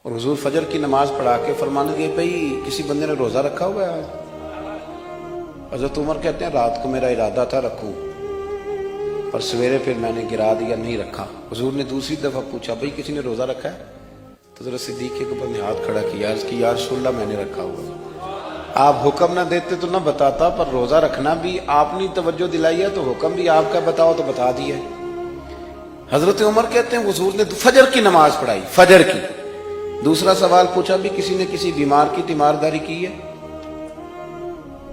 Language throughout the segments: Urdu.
اور حضور فجر کی نماز پڑھا کے فرمانے لگے بھائی کسی بندے نے روزہ رکھا ہوا ہے؟ حضرت عمر کہتے ہیں رات کو میرا ارادہ تھا رکھوں، پر سویرے پھر میں نے گرا دیا، نہیں رکھا۔ حضور نے دوسری دفعہ پوچھا بھائی کسی نے روزہ رکھا ہے؟ تو حضرت صدیق کے اوپر نے ہاتھ کھڑا کیا، عرض کی یا رسول اللہ میں نے رکھا ہوا۔ آپ حکم نہ دیتے تو نہ بتاتا، پر روزہ رکھنا بھی آپ نے توجہ دلائی ہے تو حکم بھی آپ کا بتاؤ تو بتا دیا۔ حضرت عمر کہتے ہیں حضور نے فجر کی نماز پڑھائی، فجر کی۔ دوسرا سوال پوچھا بھی کسی نے کسی بیمار کی تیمارداری کی ہے؟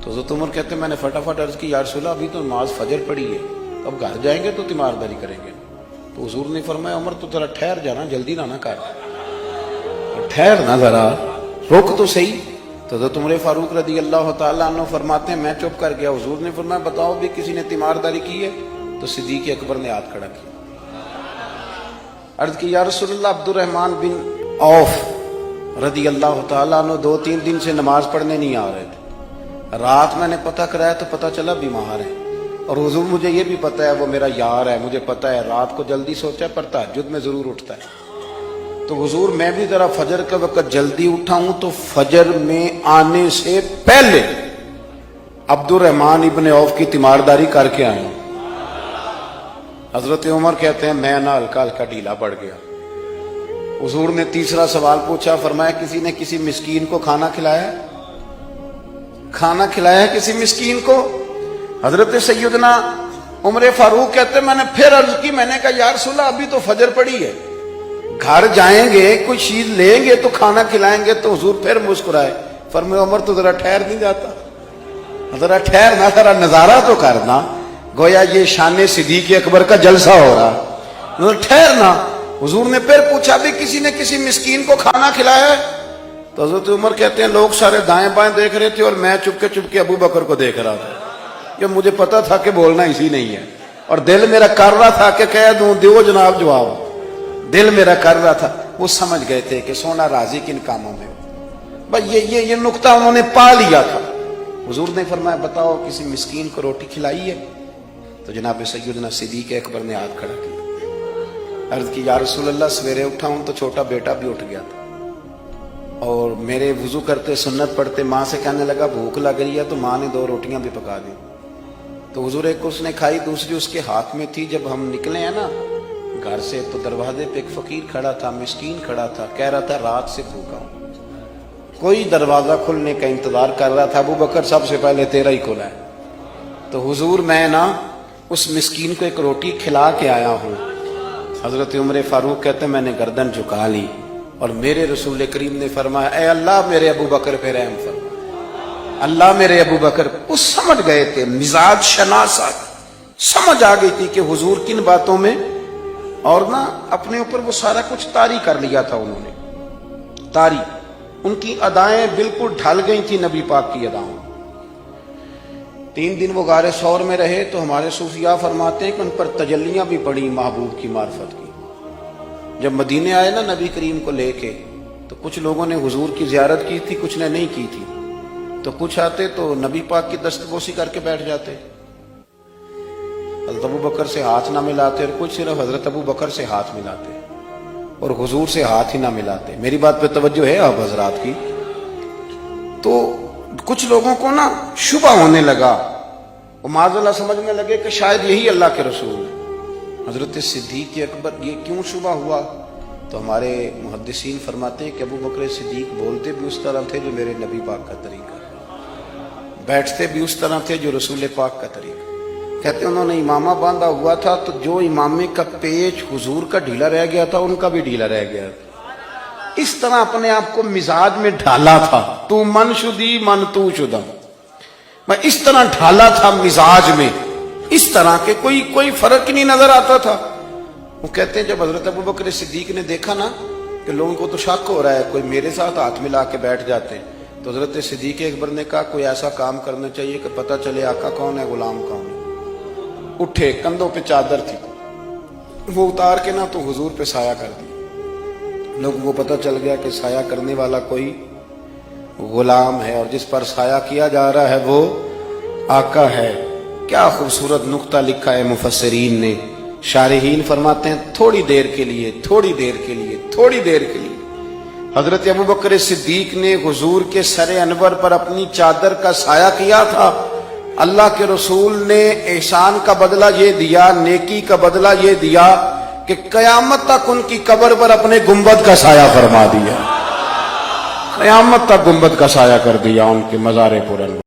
تو حضرت عمر کہتے ہیں میں نے فٹافٹ عرض کی یا رسول اللہ ابھی تو نماز فجر پڑھی ہے، اب گھر جائیں گے تو تیمارداری کریں گے۔ تو حضور نے فرمایا عمر تو ذرا ٹھہر جانا، جلدی نہ کر، ٹھہر نہ ذرا، رک تو صحیح۔ تو حضرت عمر فاروق رضی اللہ تعالیٰ عنہ فرماتے ہیں میں چپ کر گیا۔ حضور نے فرمایا بتاؤ بھی کسی نے تیمارداری کی ہے؟ تو صدیق اکبر نے ہاتھ کھڑا کیا، عرض کی یا رسول اللہ عبد الرحمن بن عوف رضی اللہ تعالیٰ عنہ 2-3 دن سے نماز پڑھنے نہیں آ رہے تھے، رات میں نے پتہ کرایا تو پتہ چلا بیمار ہے، اور حضور مجھے یہ بھی پتہ ہے وہ میرا یار ہے، مجھے پتہ ہے رات کو جلدی سوچا پر تہجد میں ضرور اٹھتا ہے۔ تو حضور میں بھی ذرا فجر کے وقت جلدی اٹھا ہوں تو فجر میں آنے سے پہلے عبد الرحمن ابن عوف کی تیمارداری کر کے آیا ہوں۔ حضرت عمر کہتے ہیں میں نہ ہلکا ہلکا ڈھیلا پڑ گیا۔ حضور نے تیسرا سوال پوچھا، فرمایا کسی نے کسی مسکین کو کھانا کھلایا؟ کھانا کھلایا کسی مسکین کو؟ حضرت سیدنا عمر فاروق کہتے ہیں میں نے پھر عرض کی، میں نے کہا یا رسول اللہ ابھی تو فجر پڑی ہے، گھر جائیں گے کوئی چیز لیں گے تو کھانا کھلائیں گے۔ تو حضور پھر مسکرائے، فرمایا عمر تو ذرا ٹھہر نہیں جاتا، ذرا ٹھہر نہ، ذرا نظارہ تو کرنا، گویا یہ شان صدیق اکبر کا جلسہ ہو رہا، ذرا ٹھہرنا۔ حضور نے پھر پوچھا بھی کسی نے کسی مسکین کو کھانا کھلایا ہے؟ تو حضرت عمر کہتے ہیں لوگ سارے دائیں بائیں دیکھ رہے تھے اور میں چپ کے ابو بکر کو دیکھ رہا تھا، کہ مجھے پتا تھا کہ بولنا اسی نہیں ہے، اور دل میرا کر رہا تھا کہ کہہ دوں دیو جناب جواب، دل میرا کر رہا تھا۔ وہ سمجھ گئے تھے کہ سونا راضی کن کاموں میں، بس یہ نقطہ انہوں نے پا لیا تھا۔ حضور نے فرمایا بتاؤ کسی مسکین کو روٹی کھلائی ہے؟ تو جناب سیدنا صدیق اکبر نے ہاتھ کھڑا کیا، عرض کی یا رسول اللہ سویرے اٹھا ہوں تو چھوٹا بیٹا بھی اٹھ گیا تھا، اور میرے وضو کرتے سنت پڑھتے ماں سے کہنے لگا بھوک لگ رہی ہے، تو ماں نے 2 روٹیاں بھی پکا دی۔ تو حضور ایک اس نے کھائی، دوسری اس کے ہاتھ میں تھی۔ جب ہم نکلے ہیں نا گھر سے تو دروازے پہ ایک فقیر کھڑا تھا، مسکین کھڑا تھا، کہہ رہا تھا رات سے بھوکا ہوں، کوئی دروازہ کھلنے کا انتظار کر رہا تھا، ابو بکر سب سے پہلے تیرا ہی کھلا ہے۔ تو حضور میں نا اس مسکین کو ایک روٹی کھلا کے آیا ہوں۔ حضرت عمر فاروق کہتے ہیں میں نے گردن جھکا لی، اور میرے رسول کریم نے فرمایا اے اللہ میرے ابو بکر پہ رحم فرما، اللہ میرے ابو بکر۔ وہ سمجھ گئے تھے، مزاج شناسا سمجھ آ گئی تھی کہ حضور کن باتوں میں، اور نا اپنے اوپر وہ سارا کچھ طاری کر لیا تھا انہوں نے، طاری، ان کی ادائیں بالکل ڈھل گئی تھی نبی پاک کی ادائیں۔ 3 دن وہ غار ثور میں رہے تو ہمارے صوفیاء فرماتے ہیں کہ ان پر تجلیاں بھی پڑی محبوب کی معرفت کی۔ جب مدینے آئے نا نبی کریم کو لے کے، تو کچھ لوگوں نے حضور کی زیارت کی تھی، کچھ نے نہیں کی تھی، تو کچھ آتے تو نبی پاک کی دستبوسی کر کے بیٹھ جاتے، حضرت ابو بکر سے ہاتھ نہ ملاتے، اور کچھ صرف حضرت ابو بکر سے ہاتھ ملاتے اور حضور سے ہاتھ ہی نہ ملاتے۔ میری بات پہ توجہ ہے آپ حضرات کی؟ تو کچھ لوگوں کو نا شبہ ہونے لگا، وہ معاذ اللہ سمجھنے لگے کہ شاید یہی اللہ کے رسول ہیں۔ حضرت صدیق اکبر یہ کیوں شبہ ہوا؟ تو ہمارے محدثین فرماتے ہیں کہ ابو بکر صدیق بولتے بھی اس طرح تھے جو میرے نبی پاک کا طریقہ، بیٹھتے بھی اس طرح تھے جو رسول پاک کا طریقہ۔ کہتے ہیں انہوں نے امامہ باندھا ہوا تھا تو جو امامے کا پیچ حضور کا ڈھیلا رہ گیا تھا ان کا بھی ڈھیلا رہ گیا تھا، اس طرح اپنے آپ کو مزاج میں ڈھالا تھا، تو من شدی من تو شدہ، میں اس طرح ڈھالا تھا مزاج میں، اس طرح کہ کوئی فرق ہی نہیں نظر آتا تھا۔ وہ کہتے ہیں جب حضرت ابو بکر صدیق نے دیکھا نا کہ لوگوں کو تو شک ہو رہا ہے، کوئی میرے ساتھ ہاتھ ملا کے بیٹھ جاتے ہیں، تو حضرت صدیق اکبر نے کہا کوئی ایسا کام کرنا چاہیے کہ پتہ چلے آقا کون ہے غلام کون ہے۔ اٹھے، کندھوں پہ چادر تھی، وہ اتار کے نا تو حضور پہ سایہ کر دی، لوگوں کو پتہ چل گیا کہ سایہ کرنے والا کوئی غلام ہے، اور جس پر سایہ کیا جا رہا ہے وہ آقا ہے۔ کیا خوبصورت نقطہ لکھا ہے مفسرین نے، شارحین فرماتے ہیں تھوڑی دیر کے لیے حضرت ابو بکر صدیق نے حضور کے سر انور پر اپنی چادر کا سایہ کیا تھا. اللہ کے رسول نے احسان کا بدلہ یہ دیا، نیکی کا بدلہ یہ دیا کہ قیامت تک ان کی قبر پر اپنے گنبد کا سایہ فرما دیا. قیامت تک گنبد کا سایہ کر دیا ان کے مزار پر.